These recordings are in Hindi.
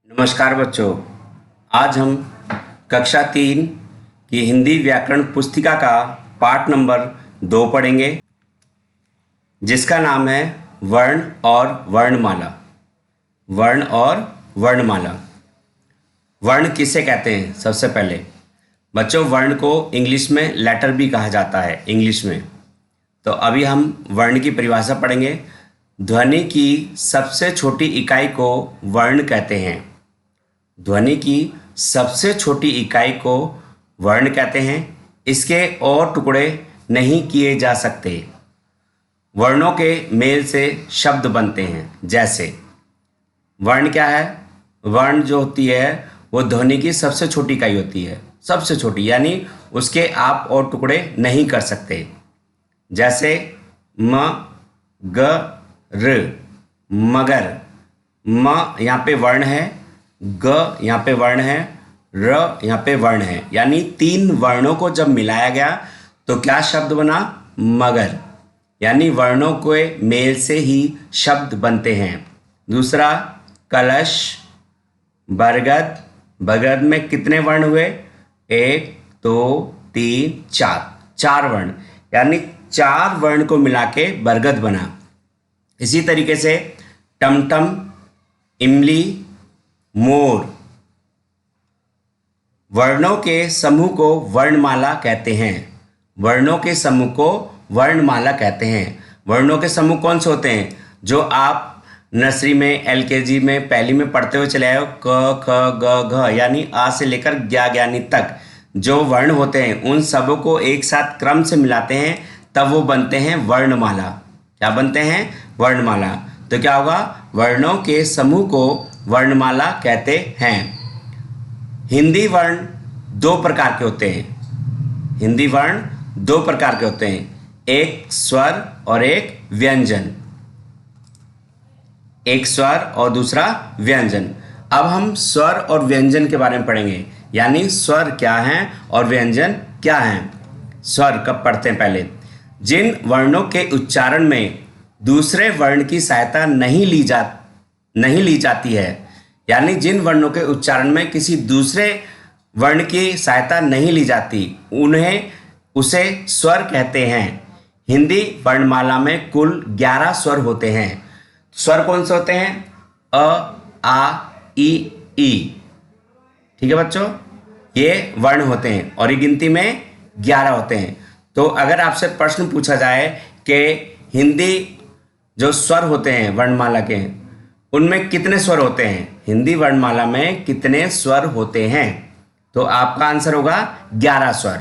नमस्कार बच्चों। आज हम कक्षा 3 की हिंदी व्याकरण पुस्तिका का पाठ नंबर 2 पढ़ेंगे, जिसका नाम है वर्ण और वर्णमाला। वर्ण और वर्णमाला। वर्ण किसे कहते हैं? सबसे पहले बच्चों, वर्ण को इंग्लिश में लेटर भी कहा जाता है, इंग्लिश में। तो अभी हम वर्ण की परिभाषा पढ़ेंगे। ध्वनि की सबसे छोटी इकाई को वर्ण कहते हैं। ध्वनि की सबसे छोटी इकाई को वर्ण कहते हैं। इसके और टुकड़े नहीं किए जा सकते। वर्णों के मेल से शब्द बनते हैं। जैसे वर्ण क्या है? वर्ण जो होती है वो ध्वनि की सबसे छोटी इकाई होती है, सबसे छोटी, यानी उसके आप और टुकड़े नहीं कर सकते। जैसे म ग र, मगर। म यहाँ पे वर्ण है, ग यहाँ पे वर्ण है, र यहाँ पे वर्ण है, यानी 3 वर्णों को जब मिलाया गया तो क्या शब्द बना? मगर। यानी वर्णों के मेल से ही शब्द बनते हैं। दूसरा कलश, बरगद। बरगद में कितने वर्ण हुए? 1 2 3 4, 4 वर्ण, यानी 4 वर्ण को मिला के बरगद बना। इसी तरीके से टमटम, इमली, मोर। वर्णों के समूह को वर्णमाला कहते हैं। वर्णों के समूह को वर्णमाला कहते हैं। वर्णों के समूह कौन से होते हैं? जो आप नर्सरी में, एलकेजी में, पहली में पढ़ते हुए चले आए हो। क ख ग घ, यानी आ से लेकर ज्ञानी तक जो वर्ण होते हैं उन सबों को एक साथ क्रम से मिलाते हैं, तब वो बनते हैं वर्णमाला। क्या बनते हैं? वर्णमाला। तो क्या होगा? वर्णों के समूह को वर्णमाला कहते हैं। हिंदी वर्ण 2 प्रकार के होते हैं। हिंदी वर्ण 2 प्रकार के होते हैं, एक स्वर और एक व्यंजन। एक स्वर और दूसरा व्यंजन। अब हम स्वर और व्यंजन के बारे में पढ़ेंगे, यानी स्वर क्या हैं और व्यंजन क्या हैं। स्वर कब पढ़ते हैं? पहले जिन वर्णों के उच्चारण में दूसरे वर्ण की सहायता नहीं ली जाती है, यानी जिन वर्णों के उच्चारण में किसी दूसरे वर्ण की सहायता नहीं ली जाती, उन्हें उसे स्वर कहते हैं। हिंदी वर्णमाला में कुल 11 स्वर होते हैं। स्वर कौन से होते हैं? अ, आ, ई। ठीक है बच्चों, ये वर्ण होते हैं और ये गिनती में 11 होते हैं। तो अगर आपसे प्रश्न पूछा जाए कि हिंदी जो स्वर होते हैं वर्णमाला के, उनमें कितने स्वर होते हैं, हिंदी वर्णमाला में कितने स्वर होते हैं, तो आपका आंसर होगा 11 स्वर।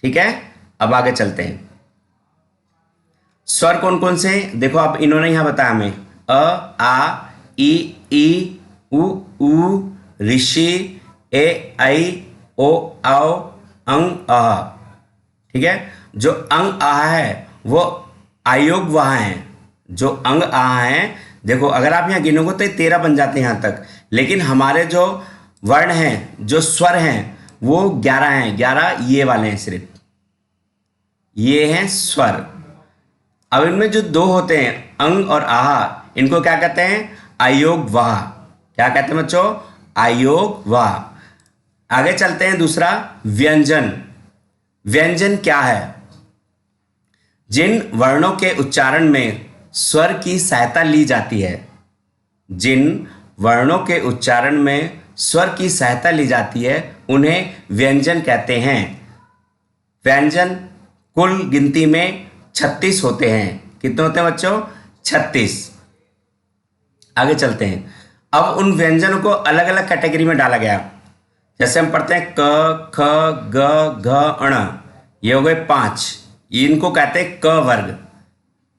ठीक है, अब आगे चलते हैं। स्वर कौन कौन से? देखो, अब इन्होंने यहां बताया हमें अ, आ, ई, उ, ऋषि, ए, ऐ, ओ, औ, अंग, अह। ठीक है, जो अंग आह है वो आयोग वहां है। जो अंग आह है, देखो अगर आप यहाँ गिनोगे तो 13 बन जाते हैं यहाँ तक, लेकिन हमारे जो वर्ण हैं, जो स्वर हैं, वो 11 हैं। 11 ये वाले हैं, सिर्फ ये हैं स्वर। अब इनमें जो 2 होते हैं, अंग और आह, इनको क्या कहते हैं? आयोग वाह। क्या कहते हैं बच्चों? आयोग वाह। आगे चलते हैं। दूसरा व्यंजन। व्यंजन क्या है? जिन वर्णों के उच्चारण में स्वर की सहायता ली जाती है, जिन वर्णों के उच्चारण में स्वर की सहायता ली जाती है, उन्हें व्यंजन कहते हैं। व्यंजन कुल गिनती में 36 होते हैं। कितने होते हैं बच्चों? 36। आगे चलते हैं। अब उन व्यंजनों को अलग अलग कैटेगरी में डाला गया। जैसे हम पढ़ते हैं क, ख, ग, घ, ण, ये हो गए 5। इनको कहते हैं क वर्ग।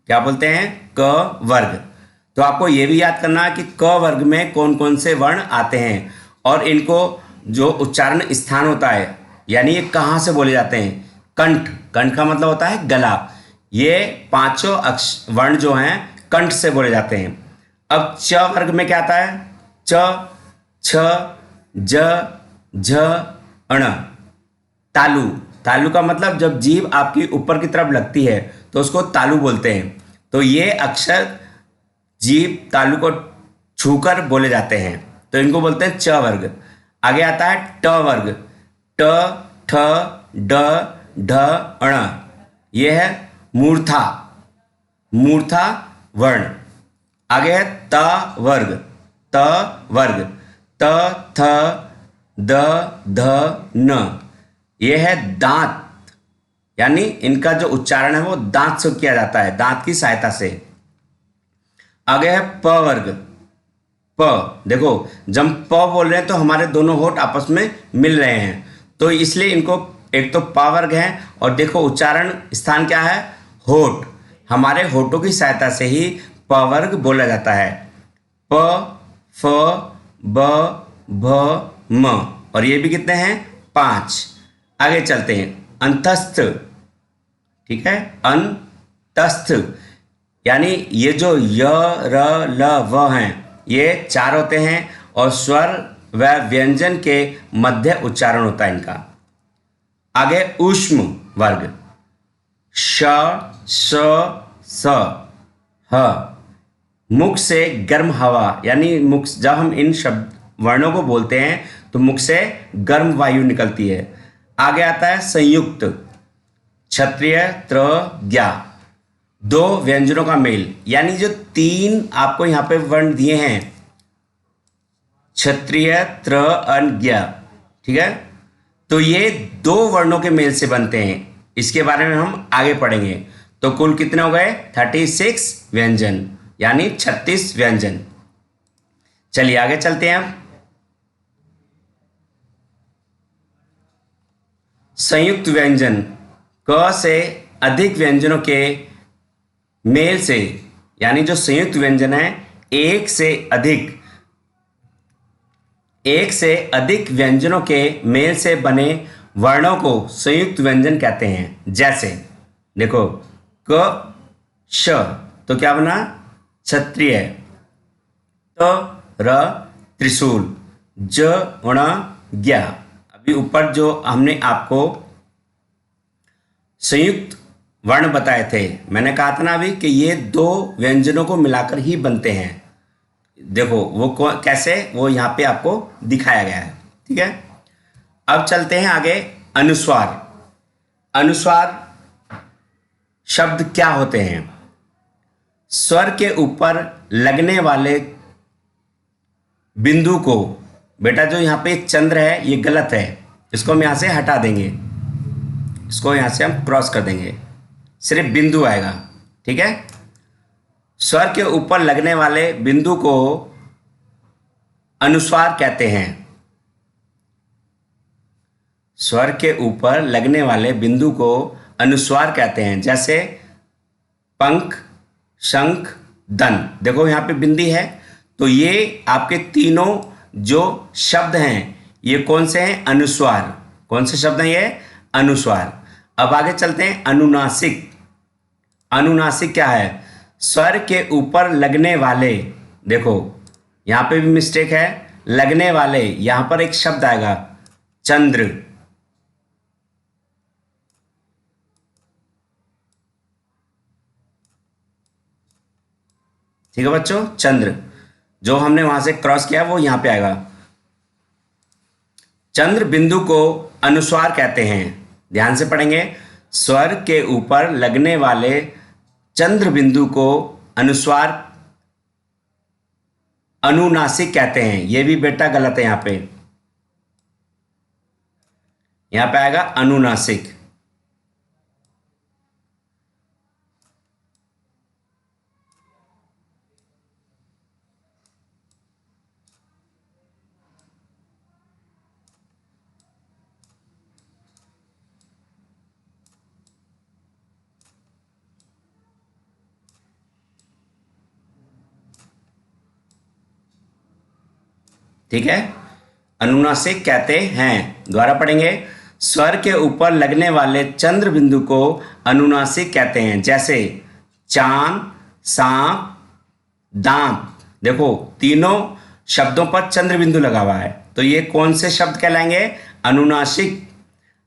क्या बोलते हैं? क वर्ग। तो आपको ये भी याद करना है कि क वर्ग में कौन कौन से वर्ण आते हैं और इनको जो उच्चारण स्थान होता है, यानी ये कहाँ से बोले जाते हैं। कंठ। कंठ का मतलब होता है गला। ये 5 वर्ण जो हैं कंठ से बोले जाते हैं। अब च वर्ग में क्या आता है? च, छ, ज, झ, अण। तालु। तालु का मतलब जब जीभ आपकी ऊपर की तरफ लगती है तो उसको तालु बोलते हैं। तो ये अक्षर जीभ तालु को छूकर बोले जाते हैं। तो इनको बोलते हैं च वर्ग। आगे आता है ट वर्ग, ट, ठ, ड, ढ, अण, यह है मूर्धा, मूर्धा वर्ण। आगे है त वर्ग, त वर्ग, त, थ, द, ध, न, यह है दांत, यानी इनका जो उच्चारण है वो दांत से किया जाता है, दांत की सहायता से। आगे है प वर्ग, प, देखो जब प बोल रहे हैं तो हमारे दोनों होठ आपस में मिल रहे हैं, तो इसलिए इनको एक तो प वर्ग है, और देखो उच्चारण स्थान क्या है, होठ, हमारे होठों की सहायता से ही प वर्ग बोला जाता है। प, फ, ब, भ, म, और ये भी कितने हैं, 5। आगे चलते हैं, अंतस्थ, ठीक है, अंतस्थ, यानी ये जो य, र, ल, व हैं, ये 4 होते हैं, और स्वर व व्यंजन के मध्य उच्चारण होता है इनका। आगे ऊष्म वर्ग, श, स, स, ह, मुख से गर्म हवा, यानी मुख, जब हम इन शब्द वर्णों को बोलते हैं तो मुख से गर्म वायु निकलती है। आगे आता है संयुक्त, क्षत्रिय, त्र, ज्ञा, 2 व्यंजनों का मेल, यानी जो 3 आपको यहां पे वर्ण दिए हैं, क्षत्रिय, त्र, अन, ज्ञा, ठीक है, तो ये 2 वर्णों के मेल से बनते हैं। इसके बारे में हम आगे पढ़ेंगे। तो कुल कितने हो गए, 36 व्यंजन, यानी 36 व्यंजन। चलिए आगे चलते हैं। संयुक्त व्यंजन, क से अधिक व्यंजनों के मेल से, यानी जो संयुक्त व्यंजन है एक से अधिक व्यंजनों के मेल से बने वर्णों को संयुक्त व्यंजन कहते हैं। जैसे देखो क, श, तो क्या बना, क्षत्रिय, त, र, त्रिशूल, ज, ण, ज्ञा। अभी ऊपर जो हमने आपको संयुक्त वर्ण बताए थे, मैंने कहा था ना अभी कि ये 2 व्यंजनों को मिलाकर ही बनते हैं। देखो वो कैसे, वो यहाँ पे आपको दिखाया गया है, ठीक है। अब चलते हैं आगे, अनुस्वार। अनुस्वार शब्द क्या होते हैं, स्वर के ऊपर लगने वाले बिंदु को, बेटा जो यहाँ पे चंद्र है ये गलत है, इसको हम यहाँ से हटा देंगे, इसको यहाँ से हम क्रॉस कर देंगे, सिर्फ बिंदु आएगा, ठीक है। स्वर के ऊपर लगने वाले बिंदु को अनुस्वार कहते हैं। स्वर के ऊपर लगने वाले बिंदु को अनुस्वार कहते हैं। जैसे पंख, शंख, दन, देखो यहाँ पे बिंदी है, तो ये आपके तीनों जो शब्द हैं ये कौन से हैं, अनुस्वार। कौन से शब्द हैं ये, अनुस्वार। अब आगे चलते हैं, अनुनासिक। अनुनासिक क्या है, स्वर के ऊपर लगने वाले, देखो यहाँ पे भी मिस्टेक है, लगने वाले, यहाँ पर एक शब्द आएगा चंद्र, ठीक है बच्चों, चंद्र, जो हमने वहां से क्रॉस किया वो यहां पे आएगा। चंद्र बिंदु को अनुस्वार कहते हैं। ध्यान से पढ़ेंगे, स्वर के ऊपर लगने वाले चंद्र बिंदु को अनुस्वार, अनुनासिक कहते हैं। ये भी बेटा गलत है, यहां पे आएगा अनुनासिक। ठीक है, अनुनासिक कहते हैं। दोबारा पढ़ेंगे, स्वर के ऊपर लगने वाले चंद्र बिंदु को अनुनासिक कहते हैं। जैसे चांद, सांप, दांत, देखो तीनों शब्दों पर चंद्र बिंदु लगा हुआ है, तो ये कौन से शब्द कहलाएंगे, अनुनासिक।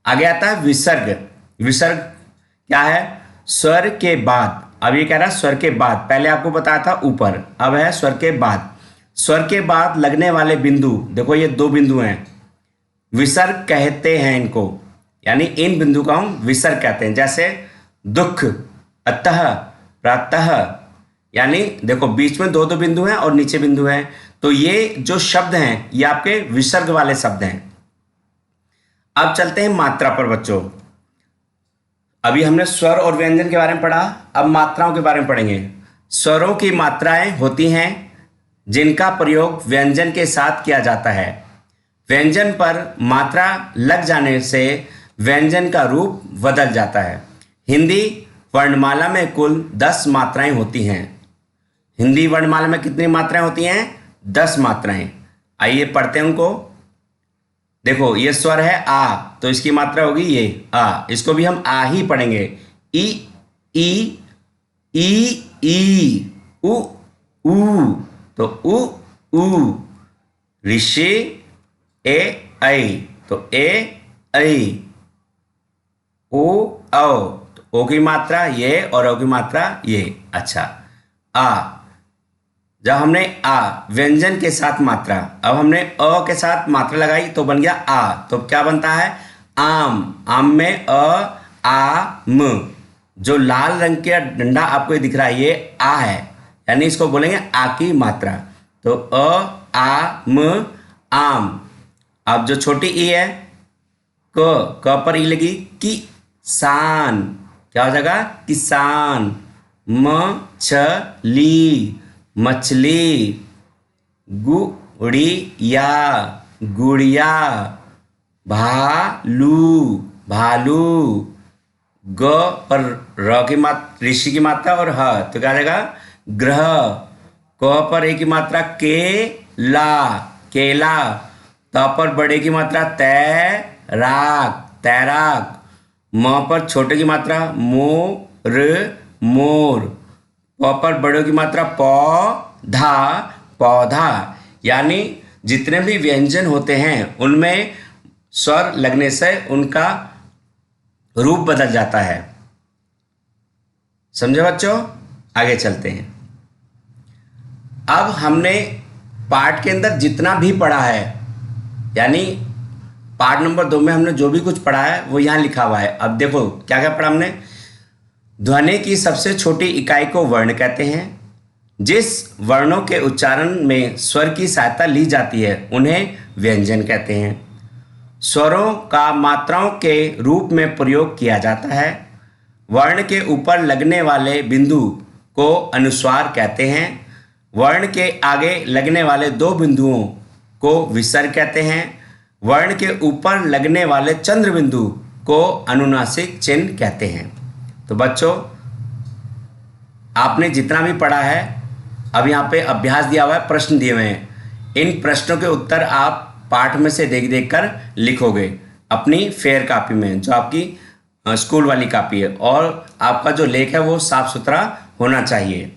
आगे आता है विसर्ग। विसर्ग क्या है, स्वर के बाद, अब ये कह रहा है स्वर के बाद, पहले आपको बताया था ऊपर, अब है स्वर के बाद। स्वर के बाद लगने वाले बिंदु, देखो ये दो बिंदु हैं, विसर्ग कहते हैं इनको, यानी इन बिंदु को हम विसर्ग कहते हैं। जैसे दुख, अतः, प्रातः, यानी देखो बीच में दो दो बिंदु हैं और नीचे बिंदु हैं, तो ये जो शब्द हैं ये आपके विसर्ग वाले शब्द हैं। अब चलते हैं मात्रा पर बच्चों। अभी हमने स्वर और व्यंजन के बारे में पढ़ा, अब मात्राओं के बारे में पढ़ेंगे। स्वरों की मात्राएं होती हैं जिनका प्रयोग व्यंजन के साथ किया जाता है। व्यंजन पर मात्रा लग जाने से व्यंजन का रूप बदल जाता है। हिंदी वर्णमाला में कुल 10 मात्राएं होती हैं। हिंदी वर्णमाला में कितनी मात्राएं होती हैं? 10 मात्राएं। आइए पढ़ते हैं उनको। देखो ये स्वर है आ, तो इसकी मात्रा होगी ये आ, इसको भी हम आ ही पढ़ेंगे। ई ई ई उ ऊ, तो उ ऊ। ऋषि ए ऐ, तो ए ऐ। ओ औ, तो ओ की मात्रा ये और औ की मात्रा ये। अच्छा, आ, जब हमने आ व्यंजन के साथ मात्रा, अब हमने अ के साथ मात्रा लगाई तो बन गया आ, तो क्या बनता है? आम। आम में अ आ म, जो लाल रंग का डंडा आपको दिख रहा है ये आ है, यानी इसको बोलेंगे आ की मात्रा। तो अ आ म, आम। अब जो छोटी ई है, क पर ई लगी, की सान, क्या हो जाएगा? किसान। मछली, मछली। गुड़िया, गुड़िया। भालू, भालू। ग पर र की मात्रा, ऋषि की मात्रा और ह, तो क्या जाएगा? ग्रह। क पर ए की मात्रा, केला, केला। त पर बड़े की मात्रा, तैराक, तैराक। म पर छोटे की मात्रा, मोर, मोर। प पर बड़ों की मात्रा, पौधा, पौधा। यानी जितने भी व्यंजन होते हैं उनमें स्वर लगने से उनका रूप बदल जाता है। समझे बच्चों? आगे चलते हैं। अब हमने पाठ के अंदर जितना भी पढ़ा है, यानी पाठ नंबर 2 में हमने जो भी कुछ पढ़ा है वो यहाँ लिखा हुआ है। अब देखो क्या क्या पढ़ा हमने। ध्वनि की सबसे छोटी इकाई को वर्ण कहते हैं। जिस वर्णों के उच्चारण में स्वर की सहायता ली जाती है उन्हें व्यंजन कहते हैं। स्वरों का मात्राओं के रूप में प्रयोग किया जाता है। वर्ण के ऊपर लगने वाले बिंदु को अनुस्वार कहते हैं। वर्ण के आगे लगने वाले 2 बिंदुओं को विसर्ग कहते हैं। वर्ण के ऊपर लगने वाले चंद्र बिंदु को अनुनासिक चिन्ह कहते हैं। तो बच्चों आपने जितना भी पढ़ा है, अब यहाँ पे अभ्यास दिया हुआ है, प्रश्न दिए हुए हैं। इन प्रश्नों के उत्तर आप पाठ में से देख देख कर लिखोगे अपनी फेयर कॉपी में, जो आपकी स्कूल वाली कॉपी है, और आपका जो लेख है वो साफ सुथरा होना चाहिए।